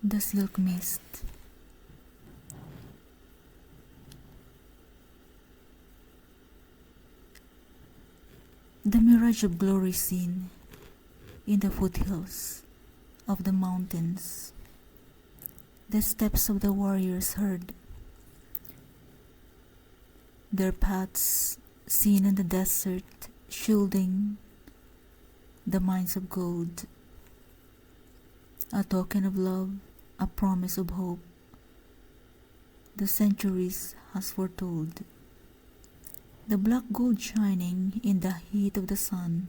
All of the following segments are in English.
The silk mist. The mirage of glory seen in the foothills of the mountains. The steps of the warriors heard, their paths seen in the desert, shielding the mines of gold. A token of love, a promise of hope, the centuries has foretold. The black gold shining in the heat of the sun,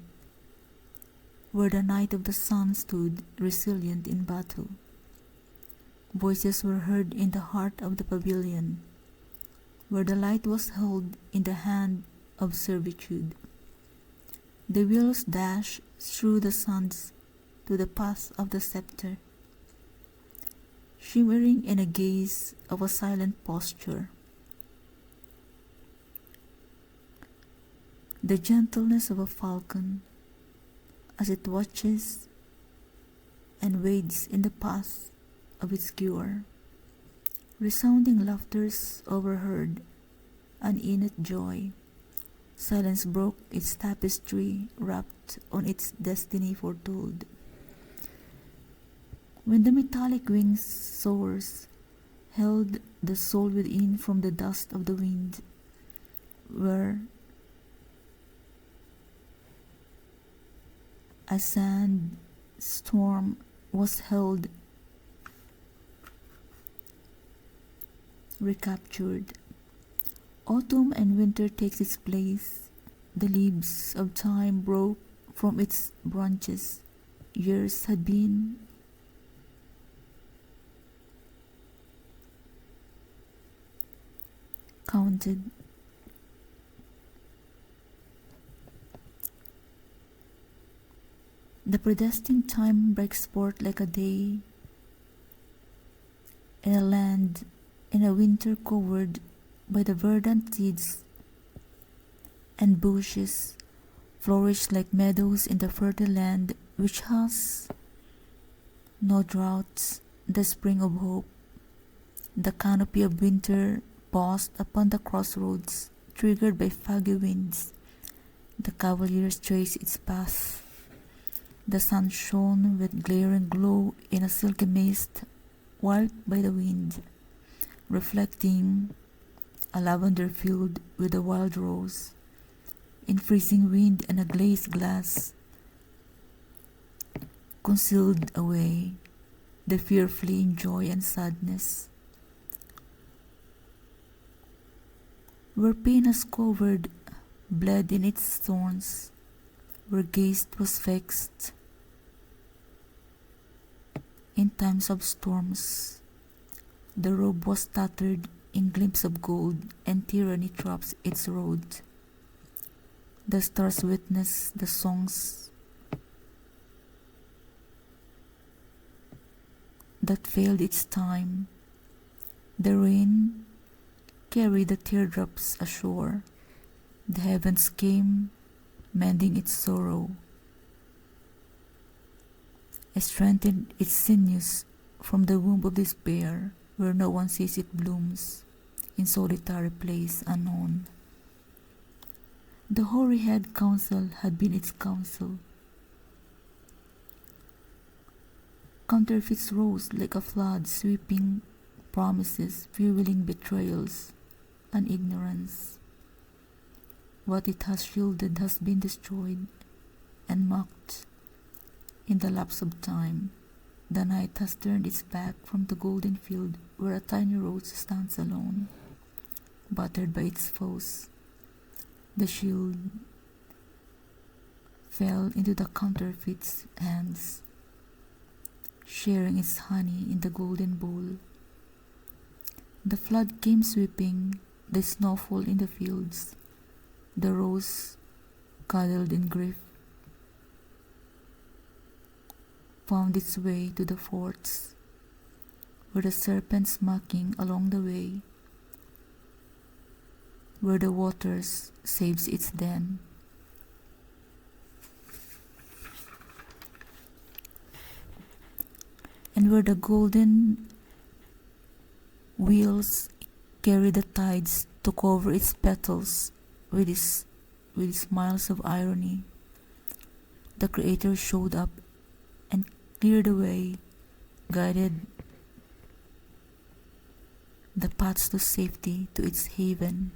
where the knight of the sun stood resilient in battle. Voices were heard in the heart of the pavilion, where the light was held in the hand of servitude. The wheels dashed through the suns to the path of the scepter, shimmering in a gaze of a silent posture. The gentleness of a falcon as it watches and wades in the path of its cure. Resounding laughters overheard, an innate joy. Silence broke its tapestry, wrapped on its destiny foretold. When the metallic wings soars, held the soul within from the dust of the wind, where a sand storm was held, recaptured. Autumn and winter takes its place. The leaves of time broke from its branches. Years had been counted. The predestined time breaks forth like a day in a land in a winter covered by the verdant seeds, and bushes flourish like meadows in the fertile land which has no droughts, the spring of hope. The canopy of winter paused upon the crossroads, triggered by foggy winds. The cavaliers traced its path. The sun shone with glaring glow in a silky mist, warped by the wind, reflecting a lavender field with a wild rose. In freezing wind and a glazed glass, concealed away the fear fleeing joy and sadness. Where pain has covered, bled in its thorns, where gaze was fixed in times of storms, the robe was tattered in glimpse of gold, and tyranny traps its road. The stars witness the songs that failed its time. The rain carried the teardrops ashore. The heavens came, mending its sorrow, strengthened its sinews from the womb of despair, where no one sees it blooms, in solitary place unknown. The hoary-head council had been its counsel. Counterfeits rose like a flood, sweeping promises, fueling betrayals and ignorance. What it has shielded has been destroyed and mocked in the lapse of time. The night has turned its back from the golden field where a tiny rose stands alone, battered by its foes. The shield fell into the counterfeit's hands, sharing its honey in the golden bowl. The flood came sweeping, the snowfall in the fields. The rose, cuddled in grief, found its way to the forts, where the serpents mocking along the way, where the waters saves its den. and where the golden wheels carry the tides to cover its petals with smiles of irony, the Creator showed up and cleared the way, guided the paths to safety to its haven.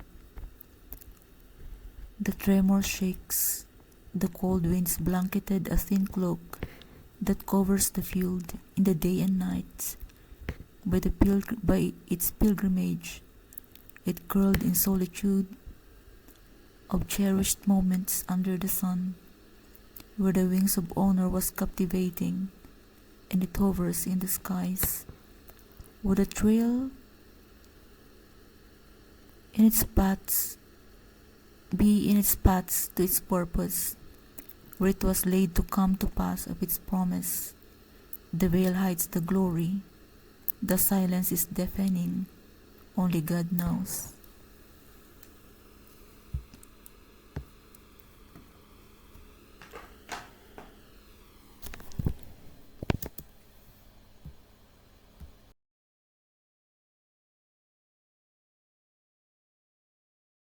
The tremor shakes, the cold winds blanketed a thin cloak that covers the field in the day and night. By its pilgrimage, it curled in solitude of cherished moments under the sun, where the wings of honor was captivating, and it hovers in the skies. Would a trail in its paths be in its paths to its purpose, where it was laid to come to pass of its promise. The veil hides the glory, the silence is deafening, only God knows.